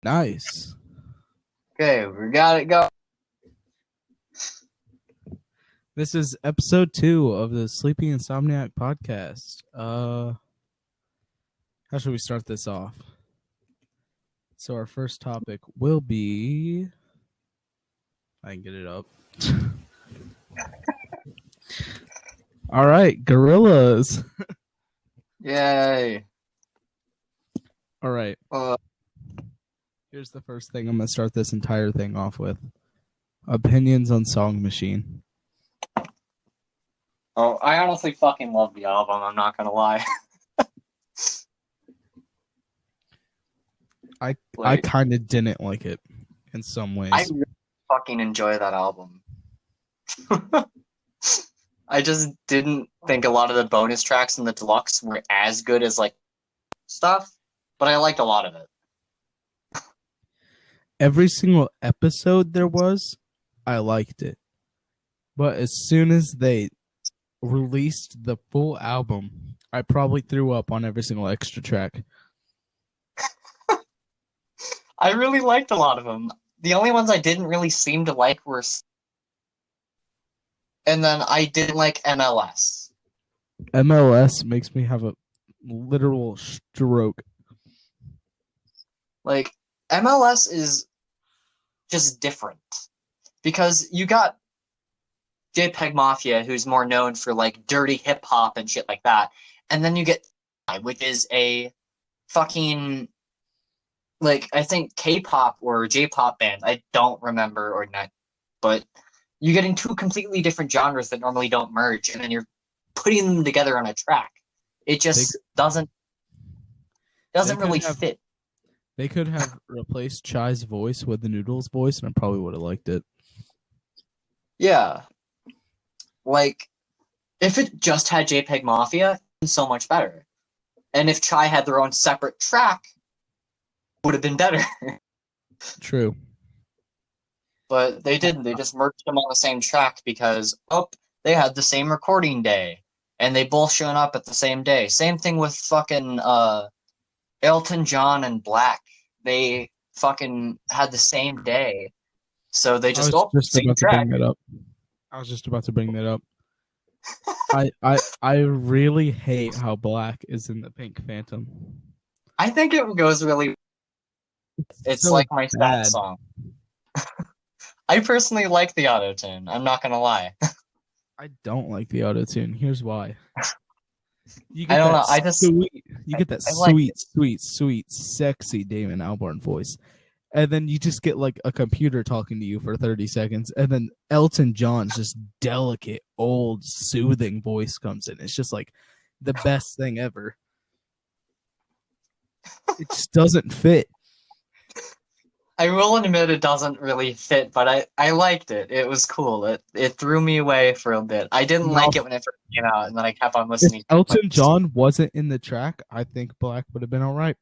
Nice. Okay, we got it go. This is episode 2 of the Sleeping Insomniac podcast. How should we start this off? So our first topic will be... I can get it up. All right, gorillas. Yay. All right. Here's the first thing I'm going to start this entire thing off with. Opinions on Song Machine. Oh, I honestly fucking love the album, I'm not gonna lie. I kind of didn't like it in some ways. I really fucking enjoy that album. I just didn't think a lot of the bonus tracks in the deluxe were as good as like stuff, but I liked a lot of it. Every single episode there was, I liked it. But as soon as they released the full album, I probably threw up on every single extra track. I really liked a lot of them. The only ones I didn't really seem to like were... And then I didn't like MLS. MLS makes me have a literal stroke. Like, MLS is just different. Because you got JPEG Mafia, who's more known for, like, dirty hip-hop and shit like that. And then you get... which is a fucking... like, I think K-pop or J-pop band. I don't remember or not. But you're getting two completely different genres that normally don't merge, and then you're putting them together on a track. It just doesn't really fit. They could have replaced Chai's voice with the Noodles voice, and I probably would have liked it. Yeah. Like, if it just had JPEG Mafia, it's so much better. And if Chai had their own separate track, it would have been better. True. But they didn't. They just merged them on the same track because, they had the same recording day. And they both shown up at the same day. Same thing with fucking Elton John and Black. They fucking had the same day. So they just, same track. I was just about to bring that up. I really hate how Black is in the Pink Phantom. I think it goes really... It's so like my sad song. I personally like the auto-tune. I'm not gonna lie. I don't like the auto-tune. Here's why. You get I don't know. You get that sweet, sexy Damon Albarn voice, and then you just get like a computer talking to you for 30 seconds, and then Elton John's just delicate, old, soothing voice comes in. It's just like the best thing ever. It just doesn't fit. I will admit it doesn't really fit, but I liked it. It was cool. It threw me away for a bit. I didn't like it when it first came out, and then I kept on listening. If Elton John wasn't in the track, I think Black would have been all right.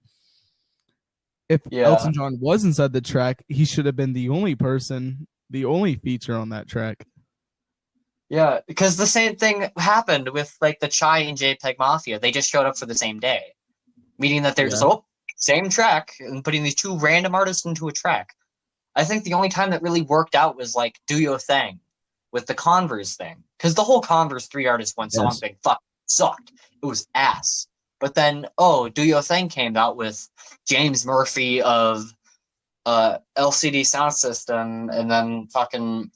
If Elton John was inside the track, he should have been the only feature on that track. Yeah, because the same thing happened with like the Chai and JPEG Mafia. They just showed up for the same day, meaning that they're just same track and putting these two random artists into a track. I think the only time that really worked out was like Do Your Thing with the Converse thing. Because the whole Converse 3 artists, 1 song thing sucked. It was ass. But then, Do Your Thing came out with James Murphy of LCD Sound System, and then fucking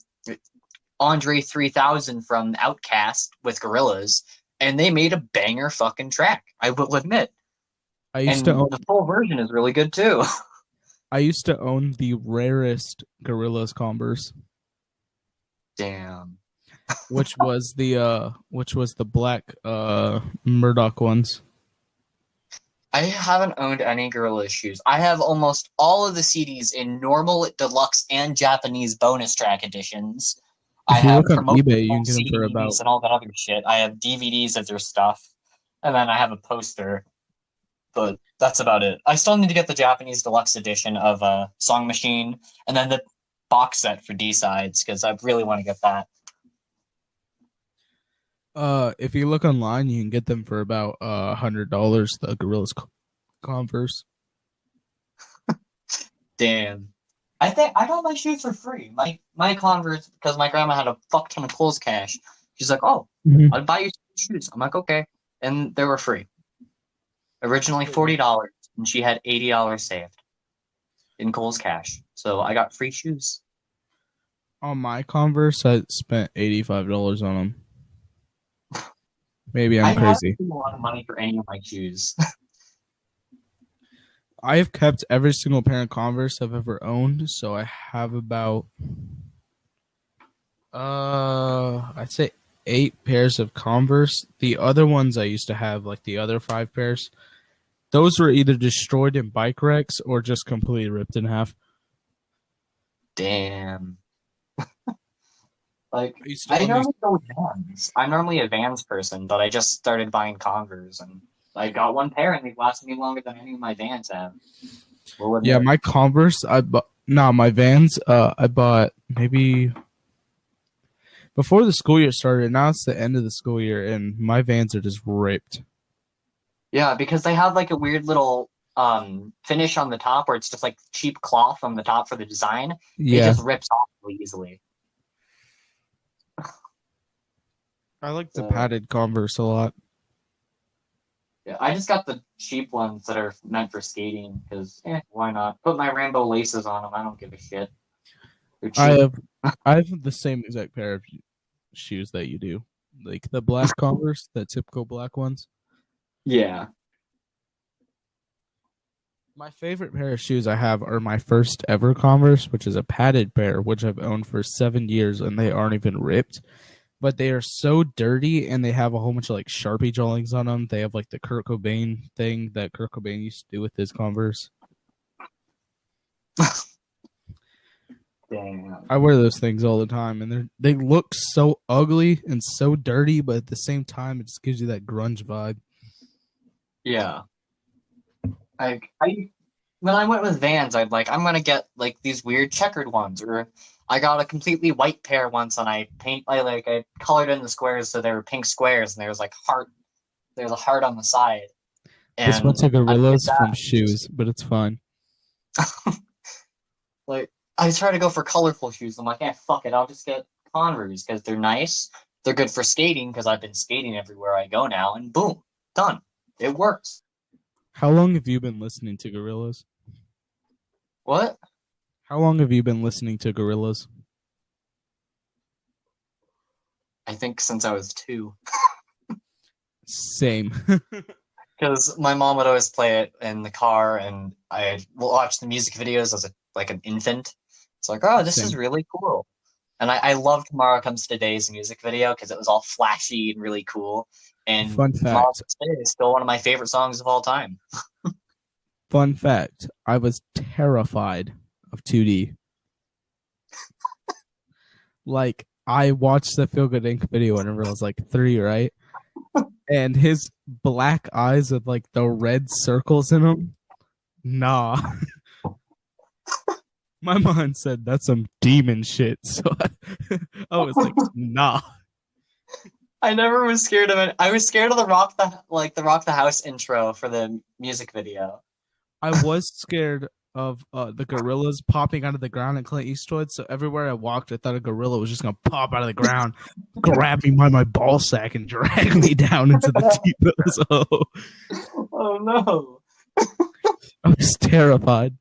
Andre 3000 from Outkast with Gorillaz, and they made a banger fucking track, I will admit. The full version is really good too. I used to own the rarest Gorillaz Converse. Damn. which was the black Murdoch ones. I haven't owned any Gorillaz shoes. I have almost all of the CDs in normal, deluxe, and Japanese bonus track editions. If you look on eBay, you can get them for about... and all that other shit. I have DVDs of their stuff, and then I have a poster. But that's about it. I still need to get the Japanese deluxe edition of Song Machine, and then the box set for D-Sides, because I really want to get that. If you look online, you can get them for about $100, the Gorillaz Converse. Damn. I think I got my shoes for free. My Converse, because my grandma had a fuck ton of Kohl's cash. She's like, "Oh, I'll buy you some shoes." I'm like, "Okay," and they were free. Originally $40, and she had $80 saved in Kohl's cash. So I got free shoes. On my Converse, I spent $85 on them. Maybe I'm crazy. I haven't paid a lot of money for any of my shoes. I have kept every single pair of Converse I've ever owned, so I have about I'd say 8 pairs of Converse. The other ones I used to have, like the other 5 pairs, those were either destroyed in bike wrecks or just completely ripped in half. Damn. Like, I normally go with Vans. I'm normally a Vans person, but I just started buying Converse, and I got one pair, and they've lasted me longer than any of my Vans have. Yeah, my Converse, my Vans, I bought maybe before the school year started. Now it's the end of the school year, and my Vans are just ripped. Yeah, because they have like a weird little finish on the top where it's just like cheap cloth on the top for the design. Yeah. It just rips off really easily. I like the padded Converse a lot. Yeah, I just got the cheap ones that are meant for skating because, why not? Put my rainbow laces on them. I don't give a shit. I have the same exact pair of shoes that you do, like the black Converse, the typical black ones. Yeah. My favorite pair of shoes I have are my first ever Converse, which is a padded pair, which I've owned for 7 years, and they aren't even ripped. But they are so dirty, and they have a whole bunch of like Sharpie drawings on them. They have like the Kurt Cobain thing that Kurt Cobain used to do with his Converse. Damn. I wear those things all the time, and they look so ugly and so dirty, but at the same time, it just gives you that grunge vibe. Yeah. When I went with Vans, I'm gonna get like these weird checkered ones, or I got a completely white pair once, and I colored in the squares so they were pink squares, and there was a heart on the side. And this one took gorillas from shoes, but it's fine. Like, I try to go for colorful shoes. I'm like, fuck it, I'll just get Converse because they're nice. They're good for skating because I've been skating everywhere I go now, and boom, done. It works. How long have you been listening to Gorillaz? What? How long have you been listening to Gorillaz? I think since I was 2. Same. Because my mom would always play it in the car, and I watch the music videos as an infant. It's like, oh, this is really cool. And I loved Tomorrow Comes Today's music video because it was all flashy and really cool. And fun fact, is still one of my favorite songs of all time. Fun fact, I was terrified of 2D. Like, I watched the Feel Good Inc. video whenever I was like 3, right? And his black eyes with like the red circles in them. Nah. My mind said that's some demon shit. So I was like, nah. I never was scared of it. I was scared of the Rock the House intro for the music video. I was scared of the gorillas popping out of the ground in Clint Eastwood. So everywhere I walked, I thought a gorilla was just gonna pop out of the ground, grab me by my ball sack, and drag me down into the deep of his hole. Oh no! I was terrified.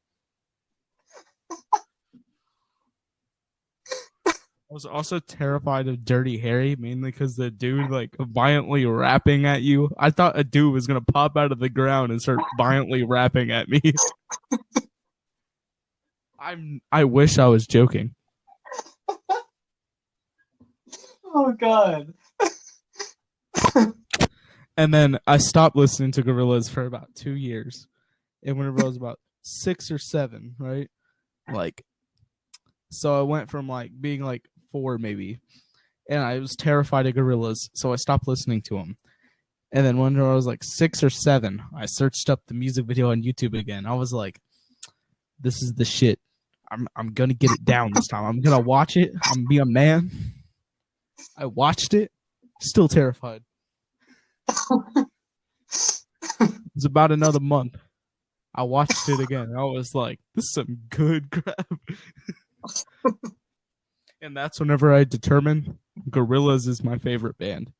I was also terrified of Dirty Harry, mainly because the dude like violently rapping at you. I thought a dude was gonna pop out of the ground and start violently rapping at me. I wish I was joking. Oh god. And then I stopped listening to Gorillaz for about 2 years. And whenever I was about 6 or 7, right? Like, so I went from like being like 4 maybe, and I was terrified of Gorillaz, so I stopped listening to them. And then when I was like 6 or 7, I searched up the music video on YouTube again. I was like, this is the shit. I'm gonna get it down this time. I'm gonna watch it. I'm gonna be a man. I watched it, still terrified. It was about another month. I watched it again. I was like, this is some good crap. And that's whenever I determined Gorillaz is my favorite band.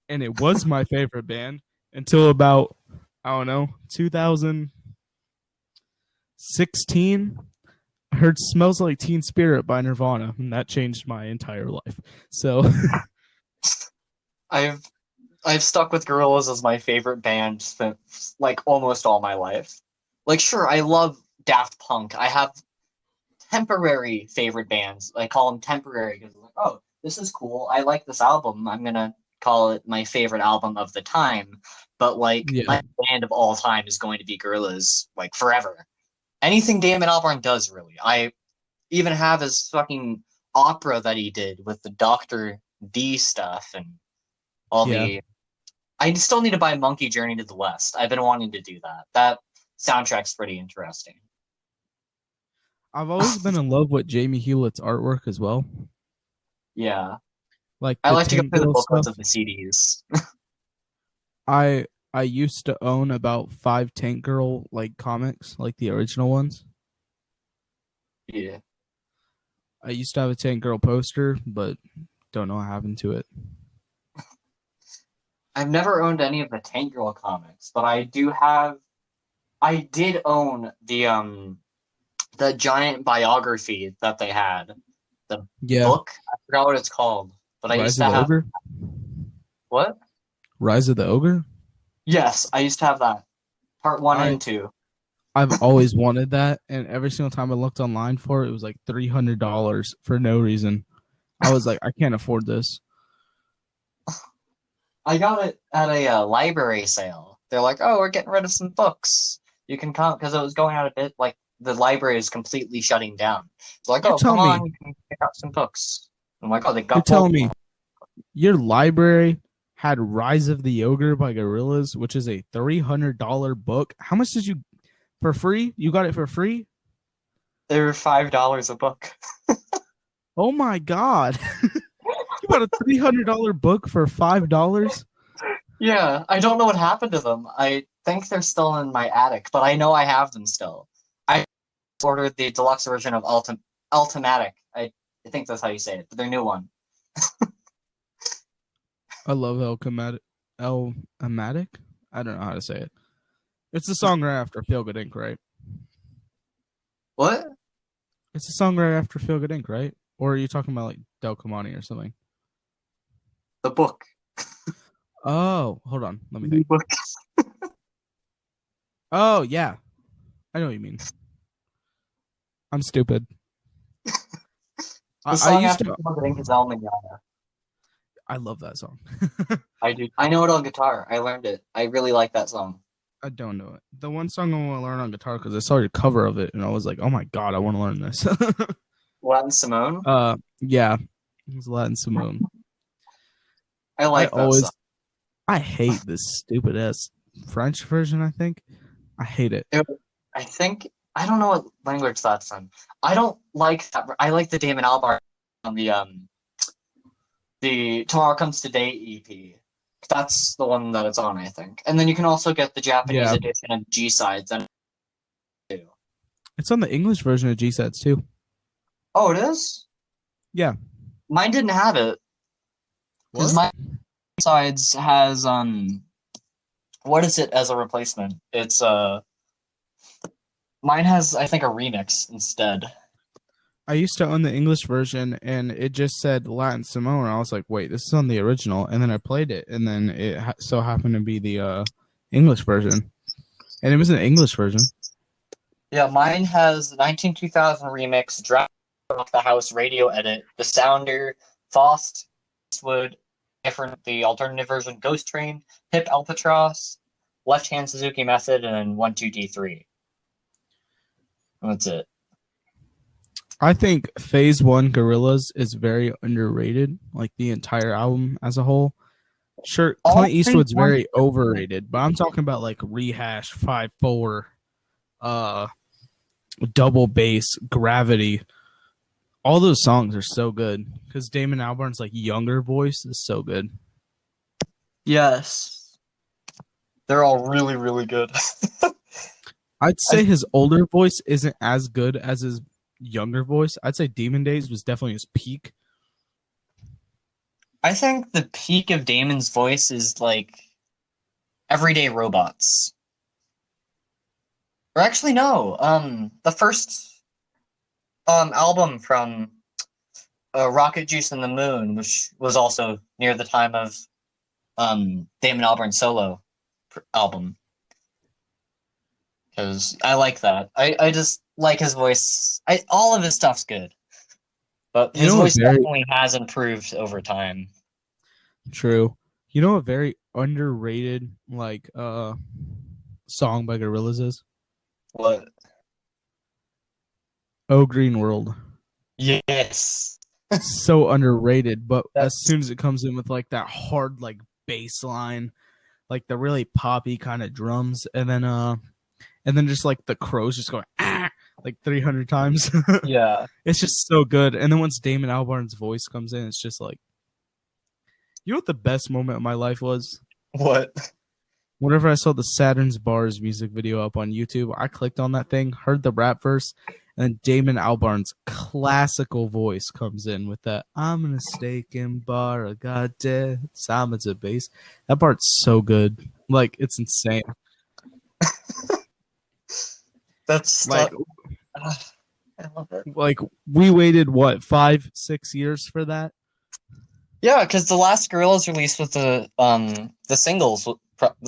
And it was my favorite band until about, I don't know, 2016. I heard Smells Like Teen Spirit by Nirvana, and that changed my entire life. So I've stuck with Gorillaz as my favorite band since like almost all my life. Like, sure, I love Daft Punk. I have temporary favorite bands. I call them temporary because like, oh, this is cool. I like this album. I'm gonna call it my favorite album of the time. But like yeah, my band of all time is going to be Gorillaz, like forever. Anything Damon Albarn does, really. I even have his fucking opera that he did with the Doctor D stuff and all yeah. the. I still need to buy Monkey Journey to the West. I've been wanting to do that. That soundtrack's pretty interesting. I've always been in love with Jamie Hewlett's artwork as well. Yeah. Like I the like to go Tank through the Girl booklets stuff. of the CDs. I used to own about 5 Tank Girl like comics, like the original ones. Yeah. I used to have a Tank Girl poster, but don't know what happened to it. I've never owned any of the Tank Girl comics, but I did own the giant biography that they had. The Yeah, book. I forgot what it's called. But I used Rise to of the have Ogre. what? Rise of the Ogre. Yes, I used to have that. Part one I and two. I've always wanted that, and every single time I looked online for it, it was like $300 for no reason. I was like, I can't afford this. I got it at a library sale. They're like, "Oh, we're getting rid of some books. You can come," because it was going out a bit. Like the library is completely shutting down. It's like, You're "Oh, come telling me, on, you can pick up some books." I'm like, "Oh, they you're got both." telling me your library had Rise of the Ogre by Gorillaz, which is a $300 book. How much did you for free? You got it for free? They're $5 a book. Oh my god! You bought a $300 book for $5? Yeah, I don't know what happened to them. I think they're still in my attic, but I know I have them still. I ordered the deluxe version of Ultimatic. I think that's how you say it, but their new one. I love El Amatic. I don't know how to say it. It's the song right after Feel Good Inc., right? What? It's the song right after Feel Good Inc., right? Or are you talking about like Del Kamani or something? The book. Oh, hold on. Let me The think. book. Oh, yeah. I know what you mean. I'm stupid. The I song used after to. Feel Good Ink is El Manana. I love that song. I do. I know it on guitar. I learned it. I really like that song. I don't know it. The one song I want to learn on guitar because I saw your cover of it and I was like, oh my god, I want to learn this. Latin Simone. Yeah, it was Latin Simone. I like that song. I hate this stupid ass French version. I think I hate it. I think I don't know what language that's in. I don't like that. I like the Damon Albarn on the Tomorrow Comes Today EP. That's the one that it's on, I think. And then you can also get the Japanese Yeah, edition of G sides and too. it's on the English version of G Sets too. Oh, it is? Yeah. Mine didn't have it. Because What? my sides has what is it as a replacement? It's mine has I think a remix instead. I used to own the English version and it just said Latin Simone. I was like, wait, this is on the original. And then I played it and then it so happened to be the English version. And it was an English version. Yeah, mine has the 2000 remix, Draft Off the House radio edit, the Sounder, Faust, Eastwood, different the alternative version, Ghost Train, Hip Albatross, Left Hand Suzuki Method, and then 1-2-D-3. That's it. I think Phase 1 Gorillaz is very underrated, like the entire album as a whole. Sure, Clint Eastwood's very overrated, but I'm talking about like Rehash, 5-4, Double Bass, Gravity. All those songs are so good because Damon Albarn's like younger voice is so good. Yes. They're all really, really good. I'd say his older voice isn't as good as his younger voice. I'd say Demon Days was definitely his peak. I think the peak of Damon's voice is like Everyday Robots. Or actually, no. The first album from Rocket Juice and the Moon, which was also near the time of Damon Albarn's solo album. Because I like that. I just like his voice. All of his stuff's good, but his voice definitely has improved over time. True. You know, a very underrated song by Gorillaz is? What? Oh Green World. Yes. So underrated, but as soon as it comes in with like that hard like bass line, like the really poppy kind of drums, and then just like the crows just going like 300 times. Yeah. It's just so good. And then once Damon Albarn's voice comes in, it's just like, you know what the best moment of my life was? What? Whenever I saw the Saturn's Bars music video up on YouTube, I clicked on that thing, heard the rap verse, and Damon Albarn's classical voice comes in with that "I'm in a steak bar, I got dead Simon's a bass." That part's so good. Like, it's insane. That's like, I love it. Like, we waited what, 5-6 years for that? Yeah, because the last Gorillaz release with the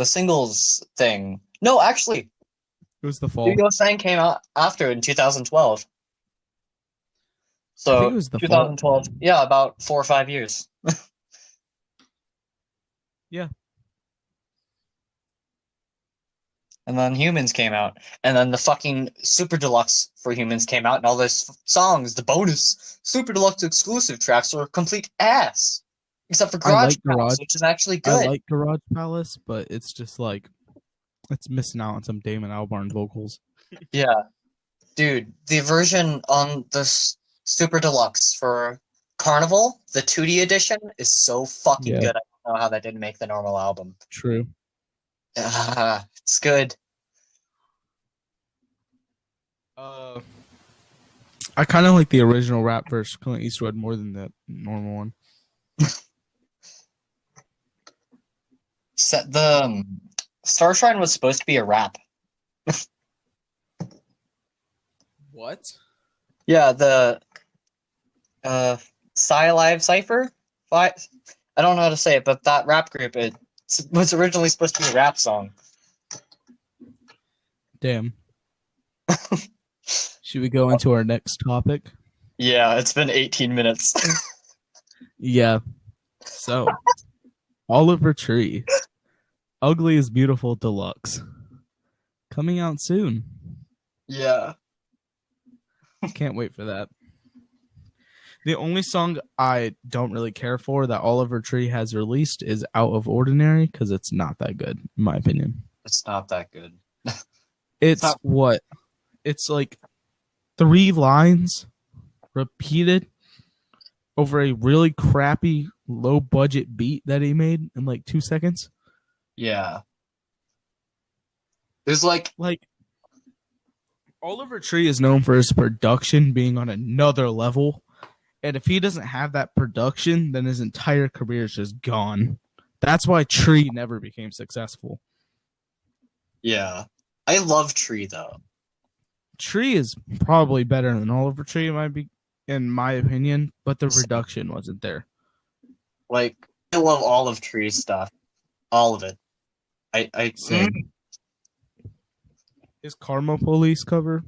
singles thing. No, actually, It was the fall. Studio Sang came out after in 2012. So I think it was the 2012. fall. Yeah, about 4 or 5 years. Yeah. And then Humans came out, and then the fucking Super Deluxe for Humans came out, and all those songs, the bonus Super Deluxe exclusive tracks, are complete ass. Except for Garage Palace, which is actually good. I like Garage Palace, but it's just like, it's missing out on some Damon Albarn vocals. Yeah. Dude, the version on the Super Deluxe for Carnival, the 2D edition, is so fucking good. I don't know how that didn't make the normal album. True. It's good. I kind of like the original rap verse Clint Eastwood more than the normal one. The Starshine was supposed to be a rap. What? Yeah, the Live Cypher? I don't know how to say it, but that rap group, it was originally supposed to be a rap song. Damn. Should we go into our next topic? Yeah, it's been 18 minutes. Yeah. So, Oliver Tree, Ugly is Beautiful Deluxe, coming out soon. Yeah. Can't wait for that. The only song I don't really care for that Oliver Tree has released is Out of Ordinary, because it's not that good, in my opinion. It's not that good. It's what? It's like 3 lines repeated over a really crappy low budget beat that he made in like 2 seconds. Yeah. There's like Oliver Tree is known for his production being on another level. And if he doesn't have that production, then his entire career is just gone. That's why Tree never became successful. Yeah. I love Tree, though. Tree is probably better than Oliver Tree, in my opinion, but the production wasn't there. Like, I love all of Tree's stuff. All of it. His Karma Police cover,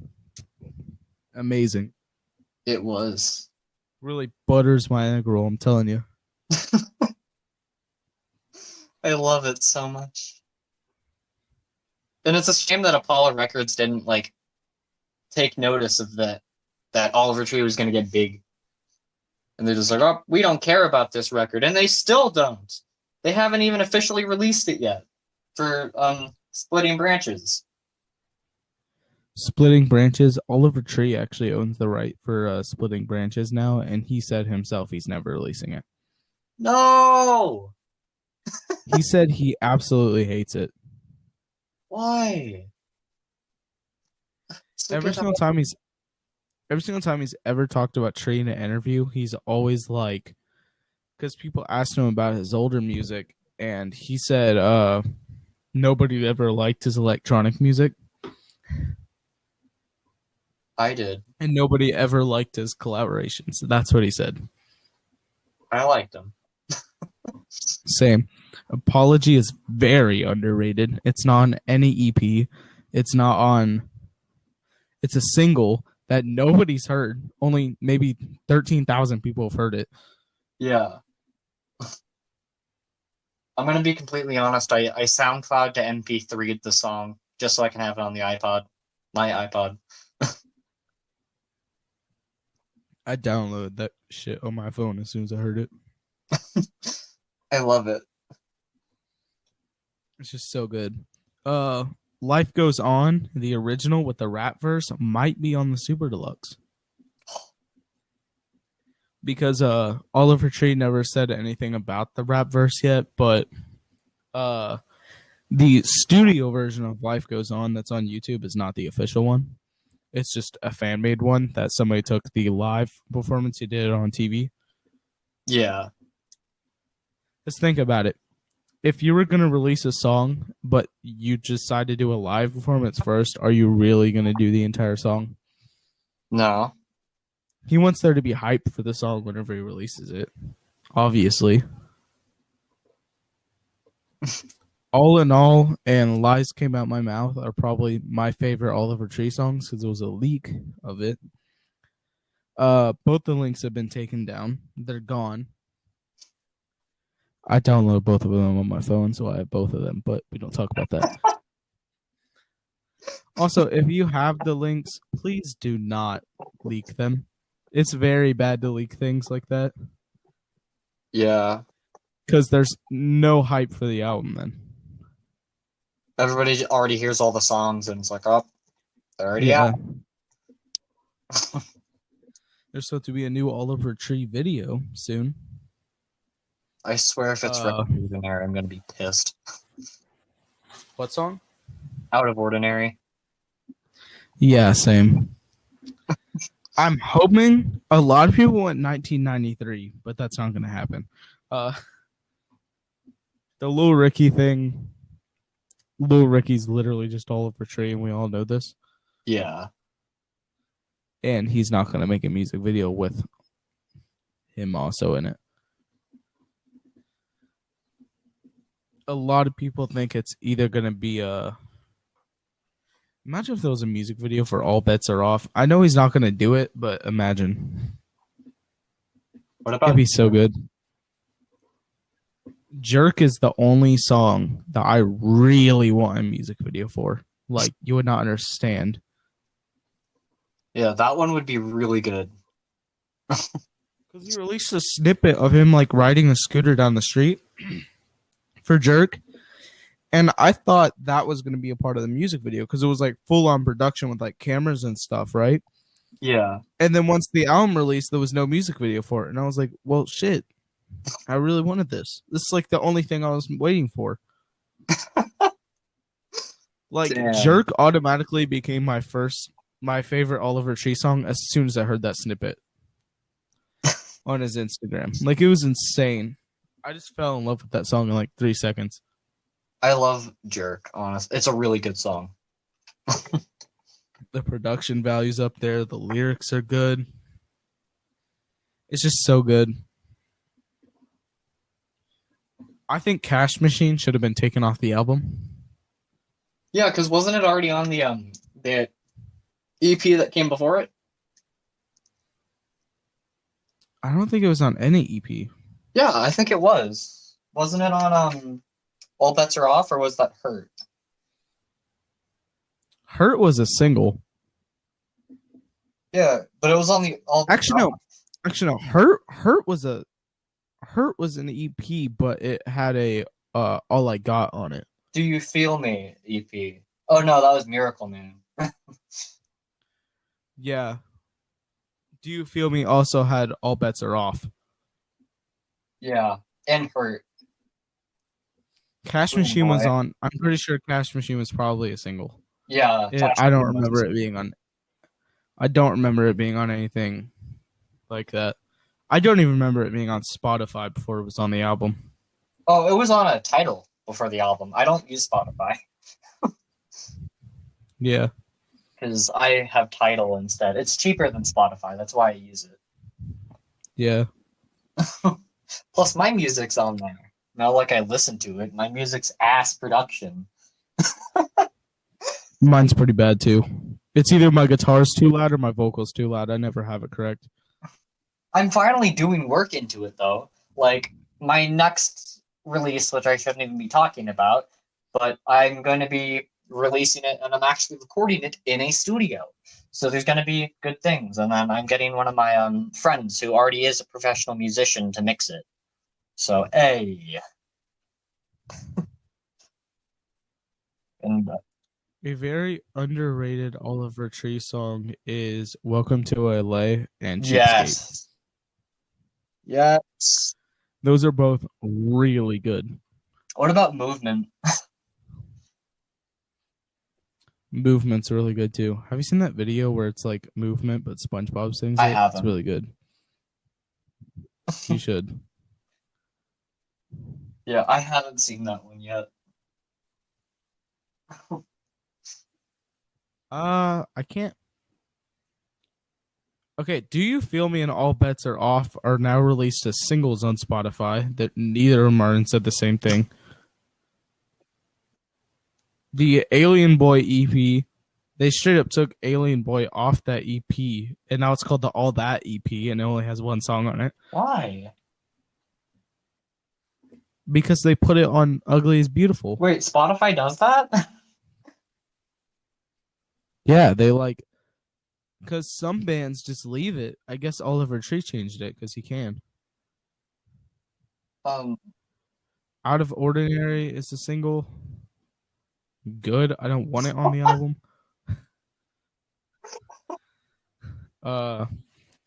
amazing. It was. Really butters my egg roll, I'm telling you. I love it so much. And it's a shame that Apollo Records didn't, like, take notice of that Oliver Tree was going to get big. And they're just like, oh, we don't care about this record. And they still don't. They haven't even officially released it yet for Splitting Branches. Splitting Branches, Oliver Tree actually owns the right for Splitting Branches now, and he said himself he's never releasing it. No! He said he absolutely hates it. Why? every single time he's ever talked about Tree in an interview, he's always like, because people asked him about his older music, and he said nobody ever liked his electronic music. I did. And nobody ever liked his collaborations. That's what he said. I liked him. Same. Apology is very underrated. It's not on any EP. It's not on... It's a single that nobody's heard. Only maybe 13,000 people have heard it. Yeah. I'm going to be completely honest. I SoundCloud to MP3'd the song just so I can have it on the iPod. My iPod. I downloaded that shit on my phone as soon as I heard it. I love it. It's just so good. Life Goes On, the original with the rap verse, might be on the Super Deluxe. Because Oliver Tree never said anything about the rap verse yet, but the studio version of Life Goes On that's on YouTube is not the official one. It's just a fan-made one that somebody took the live performance he did on TV. Yeah. Let's think about it. If you were going to release a song, but you decide to do a live performance first, are you really going to do the entire song? No. He wants there to be hype for the song whenever he releases it. Obviously. All in All and Lies Came Out My Mouth are probably my favorite Oliver Tree songs because it was a leak of it. Both the links have been taken down. They're gone. I downloaded both of them on my phone, so I have both of them, but we don't talk about that. Also, if you have the links, please do not leak them. It's very bad to leak things like that. Yeah. Because there's no hype for the album then. Everybody already hears all the songs and it's like, oh, they're already out. There's supposed to be a new Oliver Tree video soon. I swear if it's Ordinary, I'm going to be pissed. What song? Out of Ordinary. Yeah, same. I'm hoping a lot of people went 1993, but that's not going to happen. The Lil Ricky thing. Lil Ricky's literally just Oliver Tree, and we all know this. Yeah. And he's not going to make a music video with him also in it. A lot of people think it's either going to be a... Imagine if there was a music video for All Bets Are Off. I know he's not going to do it, but imagine. What about... It'd be so good. Jerk is the only song that I really want a music video for. Like, you would not understand. Yeah, that one would be really good. Because he released a snippet of him, like, riding a scooter down the street for Jerk. And I thought that was going to be a part of the music video because it was, like, full-on production with, like, cameras and stuff, right? Yeah. And then once the album released, there was no music video for it. And I was like, well, shit. I really wanted this. This is like the only thing I was waiting for. Like, damn. Jerk automatically became my favorite Oliver Tree song as soon as I heard that snippet on his Instagram. Like, it was insane. I just fell in love with that song in like 3 seconds. I love Jerk, honestly. It's a really good song. The production value's up there. The lyrics are good. It's just so good. I think Cash Machine should have been taken off the album. Yeah, because wasn't it already on the EP that came before it? I don't think it was on any EP. Yeah, I think it was. Wasn't it on All Bets Are Off, or was that Hurt? Hurt was a single. Yeah, but it was on the All Bets Are Off. Actually, no. Hurt was an EP, but it had a All I Got on it. Do You Feel Me EP? Oh no, that was Miracle Man. Yeah. Do You Feel Me also had All Bets Are Off. Yeah, and Hurt. Cash Machine was on. I'm pretty sure Cash Machine was probably a single. Yeah. I don't remember it being on I don't remember it being on anything like that. I don't even remember it being on Spotify before it was on the album. Oh, it was on a title before the album. I don't use Spotify Yeah. because I have Tidal instead. It's cheaper than Spotify. That's why I use it. Yeah. Plus, my music's on there. Not like I listen to it. My music's ass production. Mine's pretty bad too. It's either my guitar's too loud or my vocal's too loud. I never have it correct. I'm finally doing work into it though. Like my next release, which I shouldn't even be talking about, but I'm going to be releasing it and I'm actually recording it in a studio. So there's going to be good things. And then I'm getting one of my friends who already is a professional musician to mix it. So, hey. And A very underrated Oliver Tree song is Welcome to LA and Cheapskate. Yes. Those are both really good. What about Movement? Movement's really good too. Have you seen that video where it's like Movement but SpongeBob sings it? I haven't. It's really good. You should. Yeah, I haven't seen that one yet. I can't. Okay, Do You Feel Me and All Bets Are Off are now released as singles on Spotify that neither of them are and said the same thing. The Alien Boy EP, they straight up took Alien Boy off that EP, and now it's called the All That EP, and it only has one song on it. Why? Because they put it on Ugly is Beautiful. Wait, Spotify does that? Yeah, they like, because some bands just leave it. I guess Oliver Tree changed it because he can. Out of Ordinary is a single. Good. I don't want it on the album.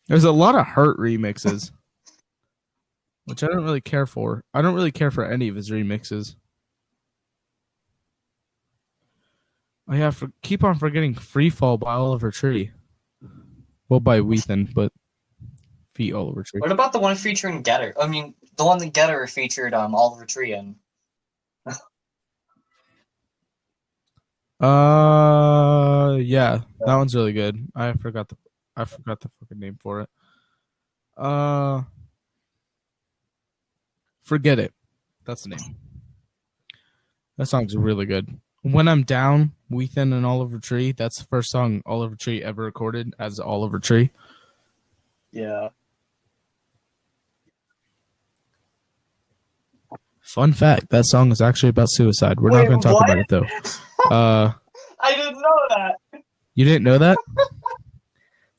There's a lot of Hurt remixes, which I don't really care for. I don't really care for any of his remixes. I have to keep on forgetting Free Fall by Oliver Tree. Well, by Weathen, but feat Oliver Tree. What about the one featuring Getter? I mean, the one that Getter featured Oliver Tree in. Yeah, that one's really good. I forgot the fucking name for it. Forget It. That's the name. That song's really good. When I'm Down, Weathen and Oliver Tree. That's the first song Oliver Tree ever recorded as Oliver Tree. Yeah. Fun fact, that song is actually about suicide. We're not going to talk about it, though. I didn't know that. You didn't know that?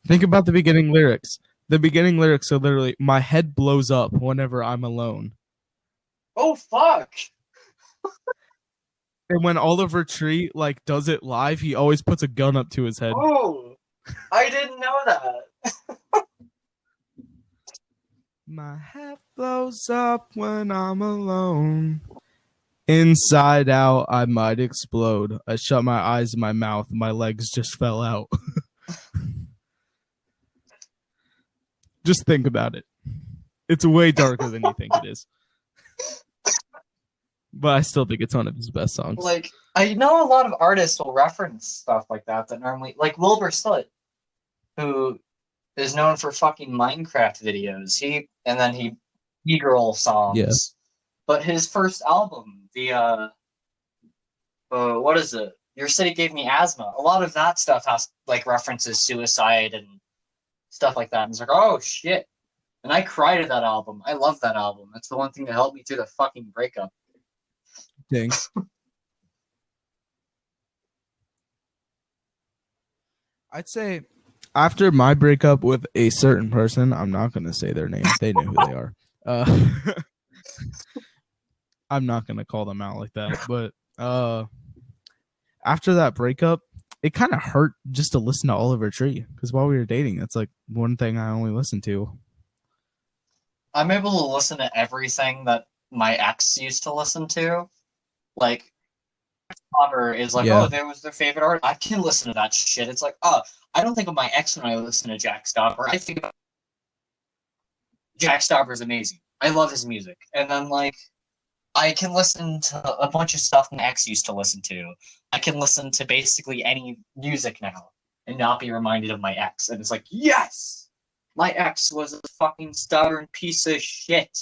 Think about the beginning lyrics. The beginning lyrics are literally, my head blows up whenever I'm alone. Oh, fuck. And when Oliver Tree like does it live, he always puts a gun up to his head. Oh, I didn't know that. My head blows up when I'm alone. Inside out, I might explode. I shut my eyes and my mouth. My legs just fell out. Just think about it. It's way darker than you think it is. But I still think it's one of his best songs. Like, I know a lot of artists will reference stuff like that normally, like Wilbur Soot, who is known for fucking Minecraft videos. He E-girl songs. Yeah. But his first album, what is it? Your City Gave Me Asthma. A lot of that stuff has like references suicide and stuff like that. And it's like, oh shit. And I cried at that album. I love that album. That's the one thing that helped me through the fucking breakup. Dang. I'd say after my breakup with a certain person, I'm not going to say their name. They know who they are. I'm not going to call them out like that. But after that breakup, it kind of hurt just to listen to Oliver Tree. Because while we were dating, that's like one thing I only listened to. I'm able to listen to everything that my ex used to listen to. Like, Lover is like, Yeah. oh, there was their favorite art. I can listen to that shit. It's like, oh, I don't think of my ex when I listen to Jack Stopper. I think Jack Stopper is amazing. I love his music. And then, like, I can listen to a bunch of stuff my ex used to listen to. I can listen to basically any music now and not be reminded of my ex. And it's like, yes! My ex was a fucking stubborn piece of shit.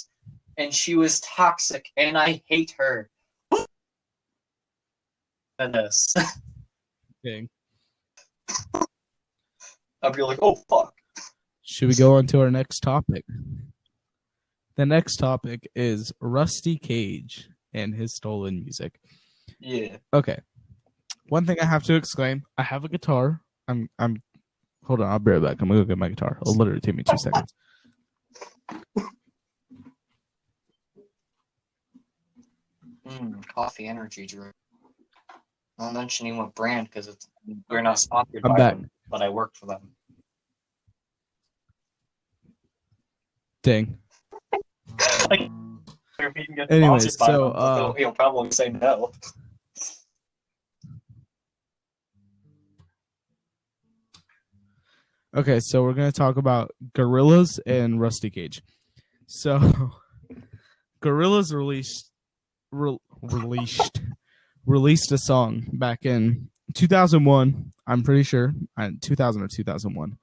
And she was toxic, and I hate her. And this. Dang. I'd be like, oh, fuck. Should we go on to our next topic? The next topic is Rusty Cage and his stolen music. Yeah. Okay. One thing I have to exclaim, I have a guitar. I'm hold on, I'll be right back. I'm gonna go get my guitar. It'll literally take me 2 seconds. Coffee energy drink. I'm not mentioning what brand because we're not sponsored I'm by back. them, but I work for them. Dang. Like, if we can get Anyways, sponsored by so them, he'll probably say no. okay, so we're gonna talk about Gorillaz and Rusty Cage. So Gorillaz released a song back in 2001. I'm pretty sure 2000 or 2001.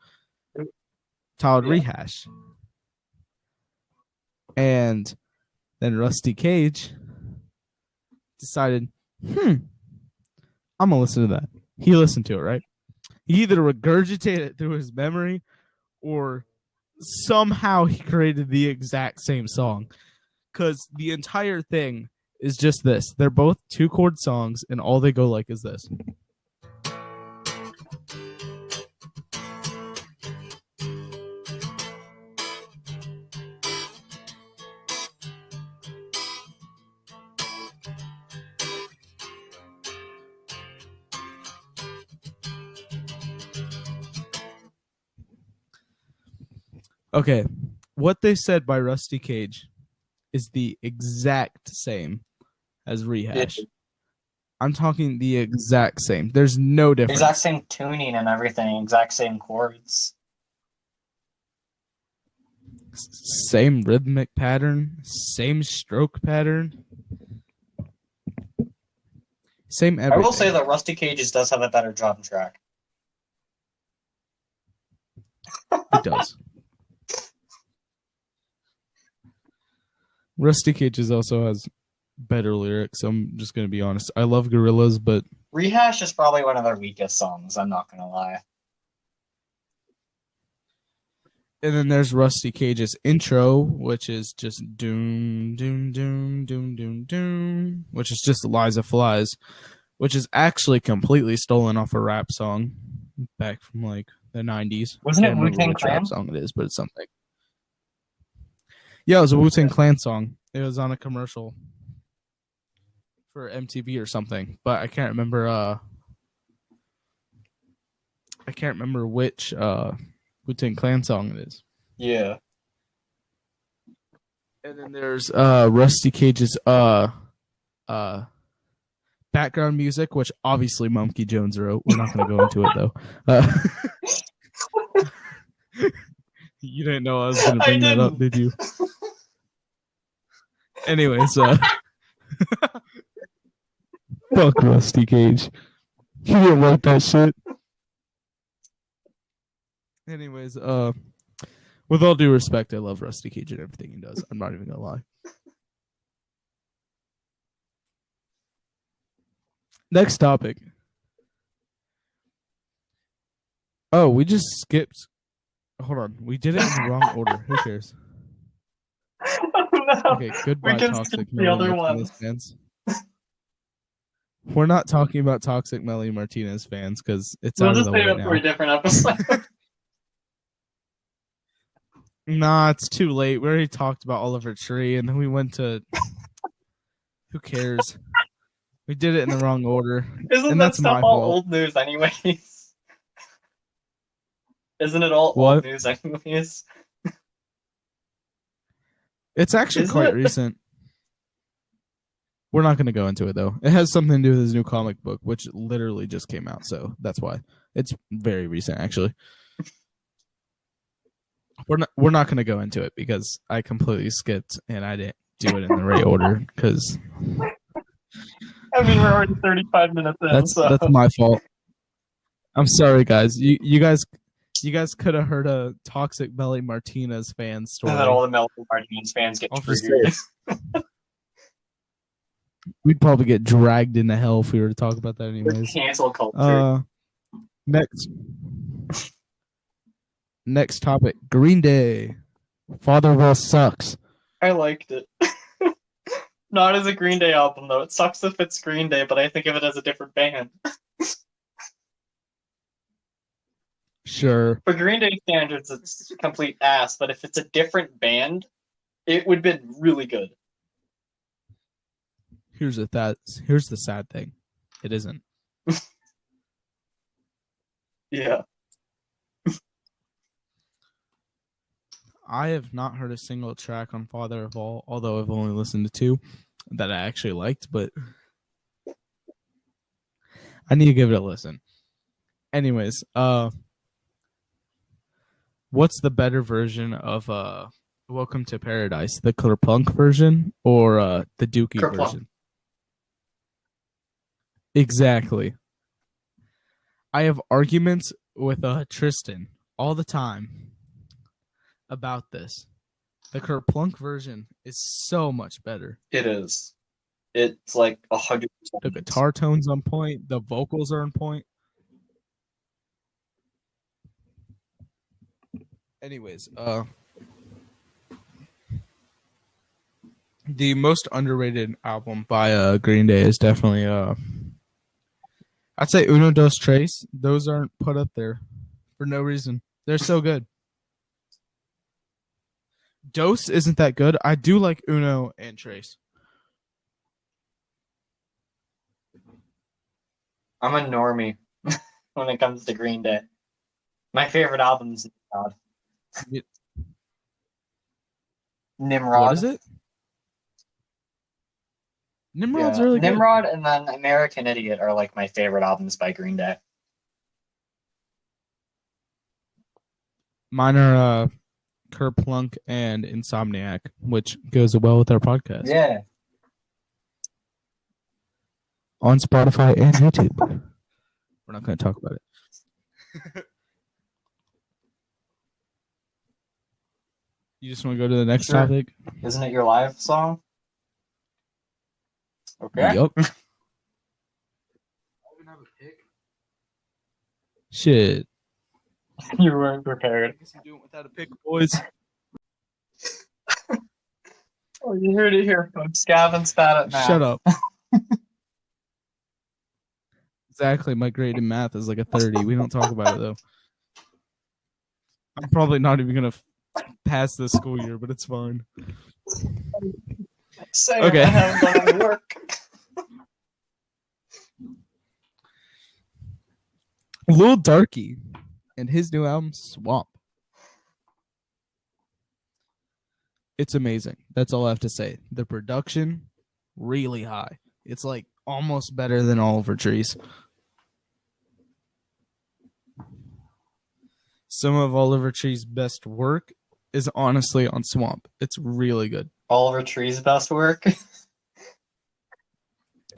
Titled Rehash. And then Rusty Cage decided, I'm gonna listen to that. He listened to it, right? He either regurgitated it through his memory or somehow he created the exact same song. Because the entire thing is just this. They're both 2-chord songs, and all they go like is this. Okay, what they said by Rusty Cage is the exact same as Rehash. Yeah. I'm talking the exact same. There's no difference. Exact same tuning and everything. Exact same chords. Same rhythmic pattern. Same stroke pattern. Same everything. I will say that Rusty Cage's does have a better drum track. It does. Rusty Cage's also has better lyrics. I'm just going to be honest. I love Gorillaz, but Rehash is probably one of their weakest songs. I'm not going to lie. And then there's Rusty Cage's intro, which is just doom, doom, doom, doom, doom, doom, which is just Liza Flies, which is actually completely stolen off a rap song back from like the 90s. Wasn't it Wu-Tang Clan? Rap song it is, but it's something. Yeah, it was a Wu-Tang Clan song. It was on a commercial for MTV or something, but I can't remember. Which Wu-Tang Clan song it is. Yeah. And then there's Rusty Cage's background music, which obviously Monkey Jones wrote. We're not going to go into it though. You didn't know I was going to bring that up, did you? Anyways, fuck Rusty Cage. He didn't write that shit. Anyways, with all due respect, I love Rusty Cage and everything he does. I'm not even gonna lie. Next topic. Oh, we just skipped. Hold on, we did it in the wrong order. Who cares? No, okay, goodbye, Toxic the other one. Fans. We're not talking about Toxic Melly Martinez fans because it's out of the way now. We'll just save it for a different episode. Nah, it's too late. We already talked about Oliver Tree, and then we went to. Who cares? We did it in the wrong order. Isn't that stuff all old news, anyways? Isn't it all old news, anyways? It's actually quite recent. We're not going to go into it though. It has something to do with his new comic book, which literally just came out, so that's why. It's very recent, actually. We're not going to go into it because I completely skipped and I didn't do it in the right order. Because I mean, we're already 35 minutes in. That's my fault. I'm sorry, guys. You guys could have heard a Toxic Belly Martinez fan story. And then all the Melody Martinez fans get triggered. We'd probably get dragged into hell if we were to talk about that anyways. Cancel culture. Next topic. Green Day. Fatherville sucks. I liked it. Not as a Green Day album, though. It sucks if it's Green Day, but I think of it as a different band. Sure. For Green Day standards, it's complete ass, but if it's a different band, it would have been really good. Here's the sad thing. It isn't. Yeah. I have not heard a single track on Father of All, although I've only listened to 2 that I actually liked, but I need to give it a listen. Anyways, what's the better version of Welcome to Paradise? The Kerplunk version or the Dookie version? Exactly. I have arguments with Tristan all the time about this. The Kerplunk version is so much better. It is. It's like 100%. The guitar tone's on point. The vocals are on point. Anyways, the most underrated album by Green Day is definitely I'd say Uno Dos Tres. Those aren't put up there for no reason. They're so good. Dos isn't that good. I do like Uno and Tres. I'm a normie when it comes to Green Day. My favorite album is Nimrod. What is it? Nimrod's really good. Nimrod and then American Idiot are like my favorite albums by Green Day. Mine are Kerplunk and Insomniac, which goes well with our podcast. Yeah. On Spotify and YouTube. We're not going to talk about it. You just want to go to the next topic? Isn't it your live song? Okay. Yup. Shit. You weren't prepared. I guess I'm doing it without a pick, boys. Oh, you heard it here, folks. Gavin's bad at math. Shut up. Exactly. My grade in math is like a 30. We don't talk about it, though. I'm probably not even going to pass this school year, but it's fine. Okay. I haven't done any work. Lil Darky and his new album, Swamp. It's amazing. That's all I have to say. The production, really high. It's like almost better than Oliver Trees. Some of Oliver Tree's best work is honestly on Swamp. It's really good. Oliver Tree's best work?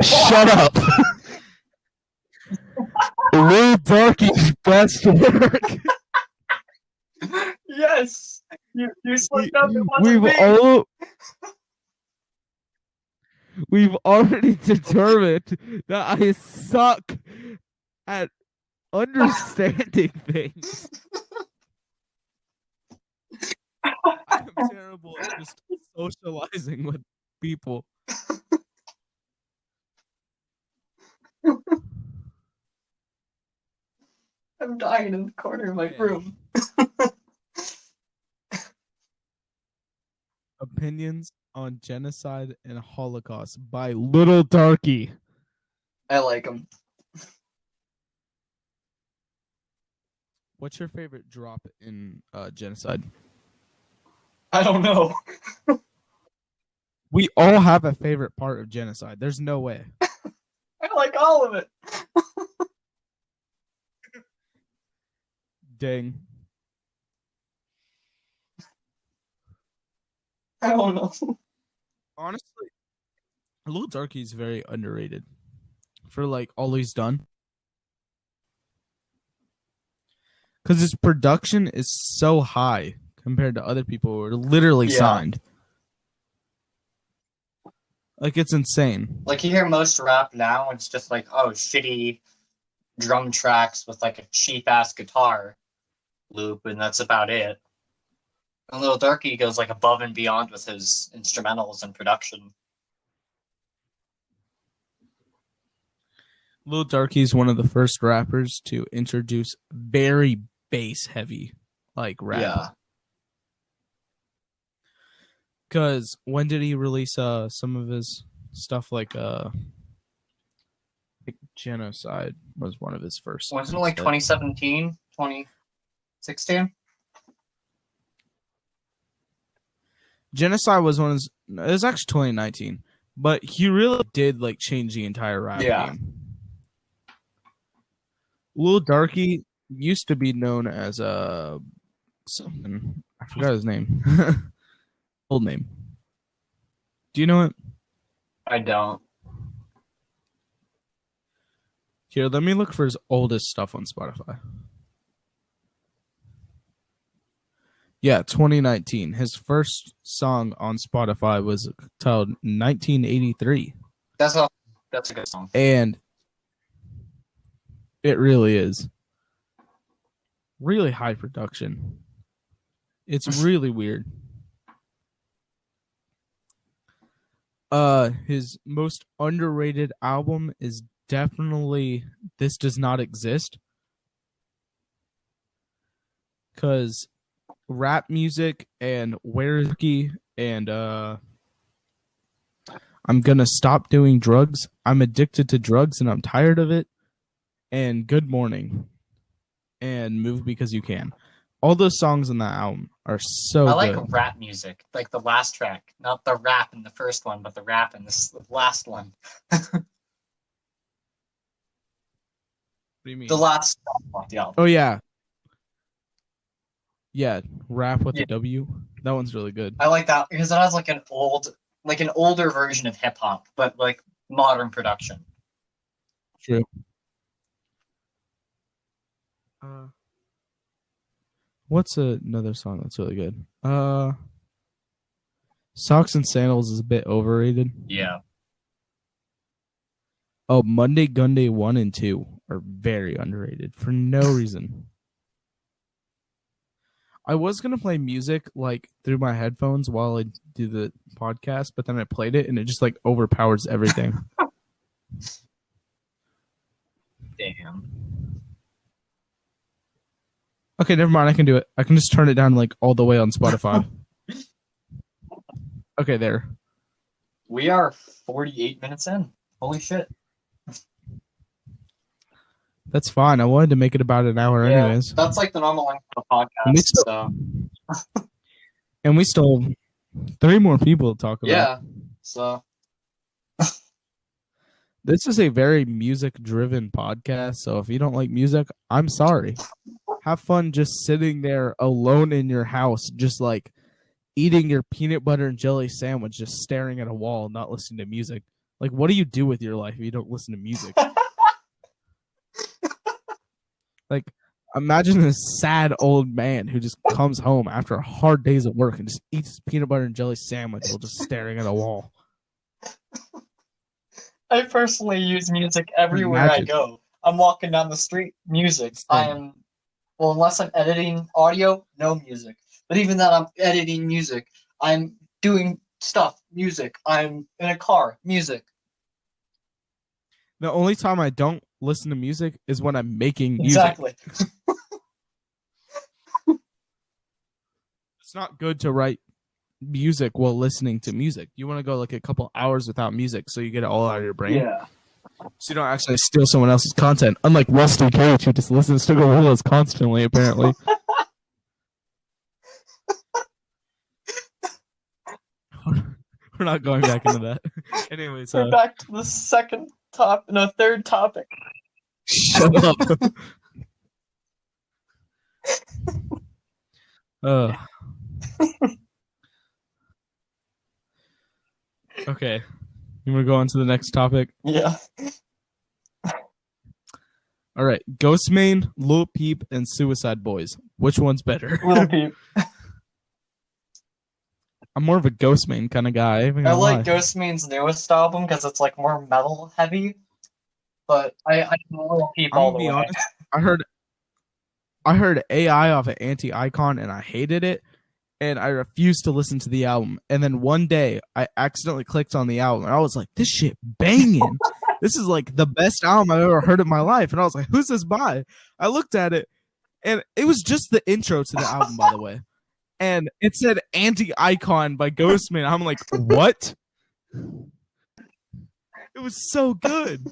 Shut up. Lil Darky's best work. Yes. You slipped up. It wasn't me. We've already determined that I suck at understanding things. I'm terrible at just socializing with people. I'm dying in the corner of my room. Opinions on Genocide and Holocaust by Lil Darky. I like him. What's your favorite drop in Genocide? I don't know. We all have a favorite part of Genocide. There's no way. I like all of it. Dang. I don't know. Honestly, Lil Darky is very underrated for like all he's done. Because his production is so high compared to other people who are literally signed. Like, it's insane. Like, you hear most rap now, it's just like, oh, shitty drum tracks with like a cheap-ass guitar loop, and that's about it. And Lil Darky goes like above and beyond with his instrumentals and production. Lil Darky is one of the first rappers to introduce very bass heavy like rap. Yeah. Because when did he release some of his stuff like Genocide was one of his first. Wasn't it like 2017, 2016? Genocide was one of his, it was actually 2019, but he really did like change the entire rap game. Lil Darky used to be known as something. I forgot his name. Old name. Do you know it? I don't. Here, let me look for his oldest stuff on Spotify. Yeah, 2019. His first song on Spotify was titled 1983. That's a good song. And it really is. Really high production. It's really weird. His most underrated album is definitely This Does Not Exist. Because rap music and Where's Ricky and I'm Gonna Stop Doing Drugs. I'm Addicted to Drugs and I'm Tired of It. And Good Morning. And Move Because You Can. All those songs on that album are so good. I like rap music, like the last track. Not the rap in the first one, but the rap in the last one. What do you mean? The last one, the album. Oh, yeah. Yeah, Rap with a W. That one's really good. I like that because it has like an older version of hip hop, but like modern production. True. What's another song that's really good? Socks and Sandals is a bit overrated. Yeah. Oh, Monday Gunday 1 and 2 are very underrated for no reason. I was going to play music like through my headphones while I do the podcast, but then I played it and it just like overpowers everything. Damn. Okay, never mind. I can do it. I can just turn it down like all the way on Spotify. Okay, there. We are 48 minutes in. Holy shit. That's fine. I wanted to make it about an hour anyways. That's like the normal length of a podcast. And we still have 3 more people to talk about. Yeah. So this is a very music-driven podcast, so if you don't like music, I'm sorry. Have fun just sitting there alone in your house, just like eating your peanut butter and jelly sandwich, just staring at a wall, not listening to music. Like, what do you do with your life if you don't listen to music? Like, imagine this sad old man who just comes home after a hard days of work and just eats his peanut butter and jelly sandwich while just staring at a wall. I personally use music everywhere I go. I'm walking down the street, music. Unless I'm editing audio, no music. But even that I'm editing music, I'm doing stuff, music. I'm in a car, music. The only time I don't listen to music is when I'm making music. Exactly. It's not good to write music while listening to music. You want to go like a couple hours without music so you get it all out of your brain. Yeah. So you don't actually steal someone else's content. Unlike Rusty Cage, who just listens to Gorillaz constantly, apparently. we're not going back into that. Anyways, we're back to the third topic. Shut up. Okay. You want to go on to the next topic? Yeah. All right. Ghostmane, Lil Peep, and Suicide Boys. Which one's better? Lil Peep. I'm more of a Ghostmane kind of guy. I like Ghostmane's newest album because it's like more metal heavy. But I know Lil Peep all the way. Honest, I heard AI off of Anti-Icon and I hated it. And I refused to listen to the album. And then one day, I accidentally clicked on the album. And I was like, this shit banging. This is like the best album I've ever heard in my life. And I was like, who's this by? I looked at it. And it was just the intro to the album, by the way. And it said Anti-Icon by Ghostmane. I'm like, what? It was so good.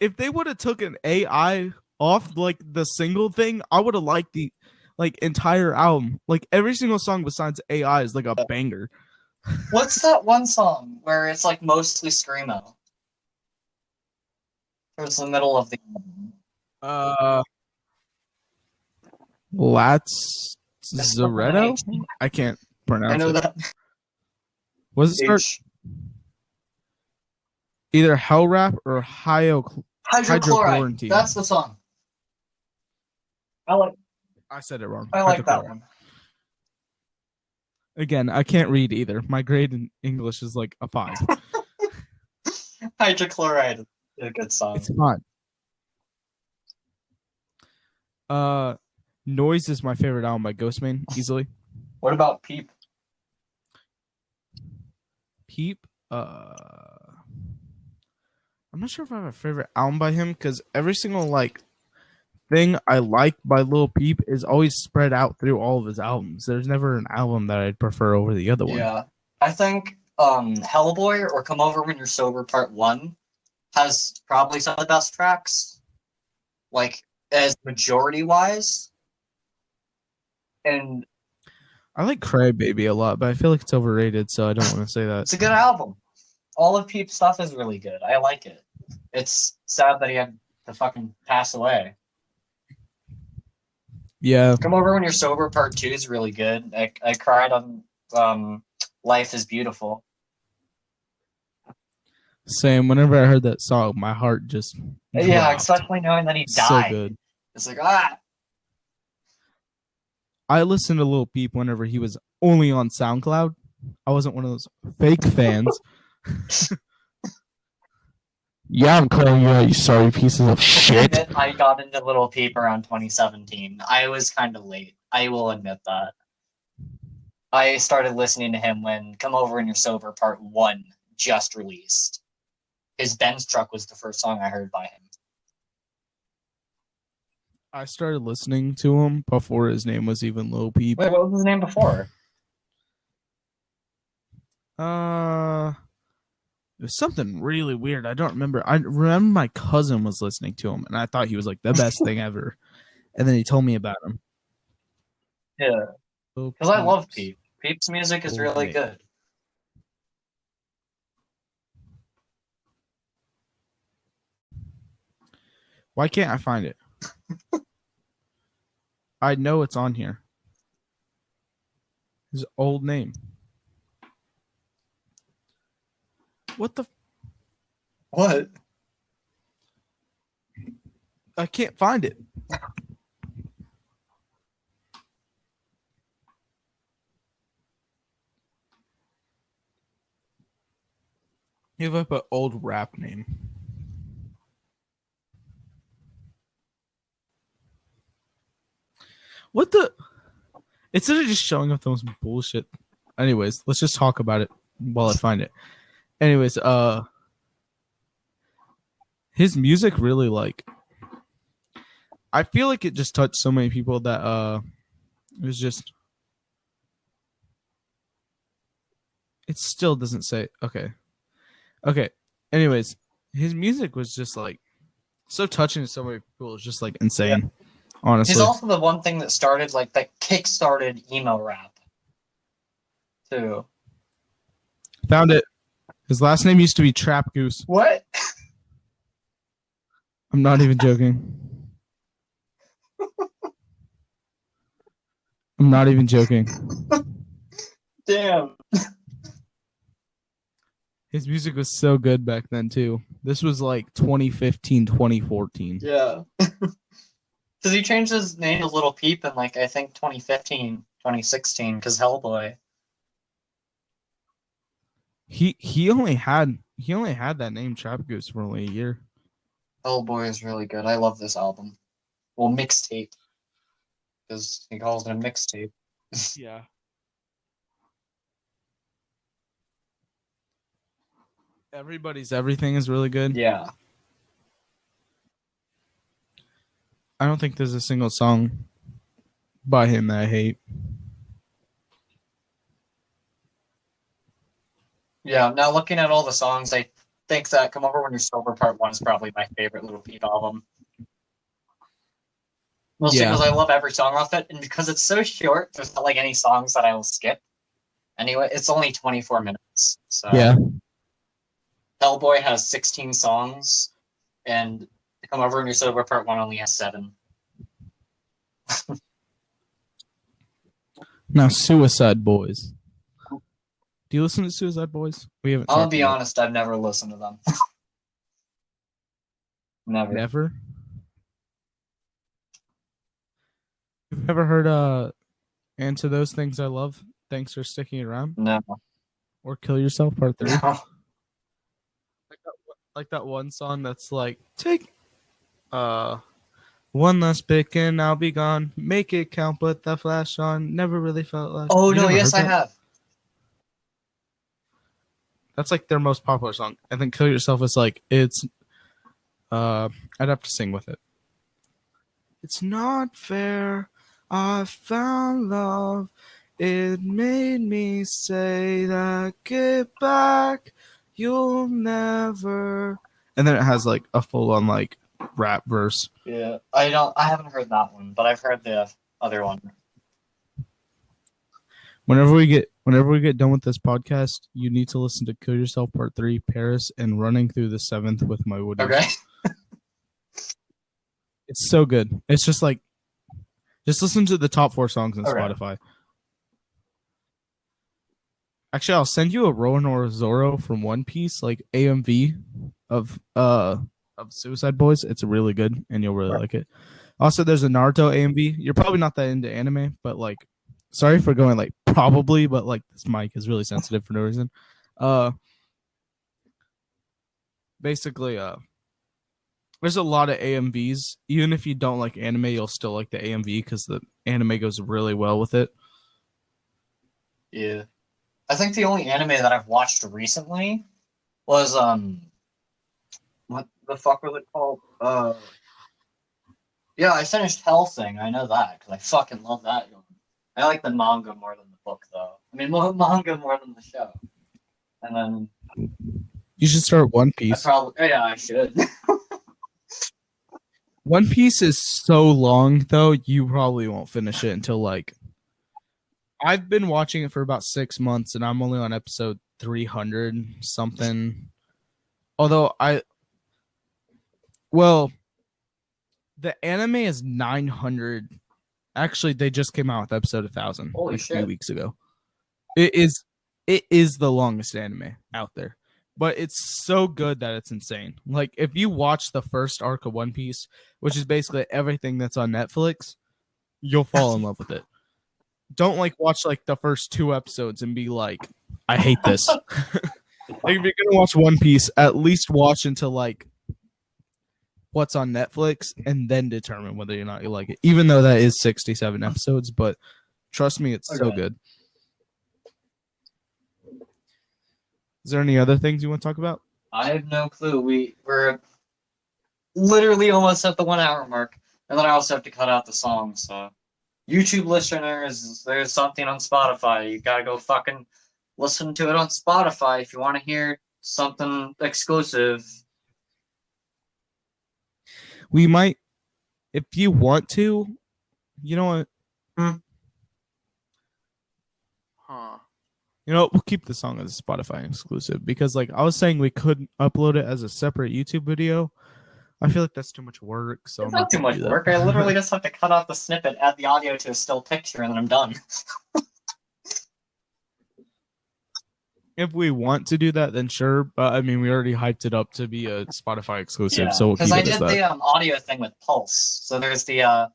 If they would have took an AI off like the single thing, I would have liked the like entire album. Like every single song besides AI is like a banger. What's that one song where it's like mostly screamo? Towards the middle of the album. Lazzaretto? I can't pronounce it. I know that. Was it start? Either Hell Rap or Hydrochloride. That's the song. I said it wrong. I like that one. Again, I can't read either. My grade in English is like a 5. Hydrochloride is a good song. It's fine. Noise is my favorite album by Ghostmane, easily. What about Peep? Peep? I'm not sure if I have a favorite album by him because every single like thing I like by Lil Peep is always spread out through all of his albums. There's never an album that I'd prefer over the other one. Yeah. I think Hellboy or Come Over When You're Sober Part 1 has probably some of the best tracks. Like, as majority-wise. And I like Cry Baby a lot, but I feel like it's overrated, so I don't want to say that. It's a good album. All of Peep's stuff is really good. I like it. It's sad that he had to fucking pass away. Yeah. Come Over When You're Sober Part 2 is really good. I cried on Life is Beautiful. Same. Whenever I heard that song, my heart just dropped. Yeah, especially knowing that he died. So good. It's like, I listened to Lil Peep whenever he was only on SoundCloud. I wasn't one of those fake fans. Yeah, I'm calling you out, you sorry pieces of shit. I got into Lil Peep around 2017. I was kind of late. I will admit that. I started listening to him when Come Over When You're Sober Part 1 just released. His Benz Truck was the first song I heard by him. I started listening to him before his name was even Lil Peep. Wait, what was his name before? It was something really weird. I don't remember. I remember my cousin was listening to him, and I thought he was like the best thing ever. And then he told me about him. Yeah, because I love Peep. Peep's music is really good. Why can't I find it? I know it's on here. His old name. What the? What? I can't find it. You have an old rap name. What the? Instead of just showing up those bullshit. Anyways, let's just talk about it while I find it. Anyways, his music really like. I feel like it just touched so many people that it was just. It still doesn't say okay. Okay. Anyways, his music was just like so touching to so many people. It was just like insane. Yeah. Honestly, he's also the one thing that started like that kick-started emo rap. too. Found it. His last name used to be Trap Goose. What? I'm not even joking. I'm not even joking. Damn. His music was so good back then, too. This was like 2015, 2014. Yeah. Because he changed his name to Little Peep in, like, I think 2015, 2016, because Hellboy. He only had that name Trap Goose for only a year. Hellboy is really good. I love this album. Well, mixtape. Because he calls it a mixtape. Yeah. Everybody's Everything is really good. Yeah. I don't think there's a single song by him that I hate. Yeah, now looking at all the songs, I think that Come Over When You're Sober Part 1 is probably my favorite Little Peep album. Mostly because I love every song off it, and because it's so short, there's not like any songs that I will skip. Anyway, it's only 24 minutes. So Yeah. Hellboy has 16 songs, and Come Over When You're Sober Part 1 only has 7. Now, Suicide Boys. Do you listen to Suicide Boys? We haven't. I'll be honest, I've never listened to them. Never. You've ever heard "And to Those Things I Love"? Thanks for sticking around. No. Or "Kill Yourself" Part 3. No. Like that one song that's like, take one last pick and I'll be gone. Make it count, put the flash on. Never really felt like. Oh no, yes I have. That's like their most popular song. I think "Kill Yourself" is like it's. I'd have to sing with it. It's not fair. I found love. It made me say that get back. You'll never. And then it has like a full on like rap verse. Yeah, I haven't heard that one, but I've heard the other one. Whenever we get done with this podcast, you need to listen to "Kill Yourself" Part 3, Paris, and "Running Through the Seventh" with my Woodies. Okay. It's so good. It's just like, just listen to the top 4 songs on Spotify. Actually, I'll send you a Rohan Zoro from One Piece, like AMV of Suicide Boys. It's really good, and you'll really like it. Also, there's a Naruto AMV. You're probably not that into anime, but like, sorry for going like probably, but like this mic is really sensitive for no reason. Basically, there's a lot of AMVs. Even if you don't like anime, you'll still like the AMV because the anime goes really well with it. Yeah. I think the only anime that I've watched recently was what the fuck was it called? Yeah, I finished Hellsing. I know that because I fucking love that. I like the manga more than the book, though. I mean, manga more than the show. And then you should start One Piece. I should. One Piece is so long, though, you probably won't finish it until like. I've been watching it for about 6 months, and I'm only on episode 300 something. Although the anime is 900. Actually, they just came out with episode 1000 Holy like shit. 3 weeks ago. It is the longest anime out there, but it's so good that it's insane. Like if you watch the first arc of One Piece, which is basically everything that's on Netflix, you'll fall in love with it. Don't like watch like the first 2 episodes and be like, I hate this. Like if you're gonna watch One Piece, at least watch until like what's on Netflix and then determine whether or not you like it. Even though that is 67 episodes, but trust me, it's so good. Is there any other things you want to talk about? I have no clue. We're literally almost at the 1 hour mark, and then I also have to cut out the song, so YouTube listeners, there's something on Spotify. You gotta go fucking listen to it on Spotify if you want to hear something exclusive. We might, if you want to, you know what? You know, we'll keep the song as a Spotify exclusive because, like, I was saying we could upload it as a separate YouTube video. I feel like that's too much work, so It's I'm not too much work. I literally just have to cut off the snippet, add the audio to a still picture, and then I'm done. If we want to do that, then sure. But I mean, we already hyped it up to be a Spotify exclusive, so we'll keep I it as did that. the audio thing with Pulse. So there's the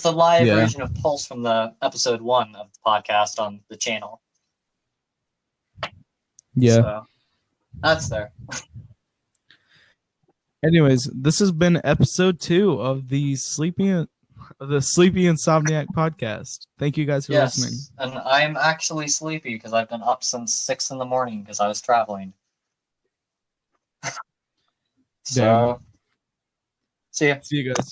live version of Pulse from the episode 1 of the podcast on the channel. Yeah. So that's there. Anyways, this has been episode 2 of the Sleepy Insomniac podcast. Thank you guys for listening. And I'm actually sleepy because I've been up since 6 in the morning because I was traveling. So, see ya. See you guys.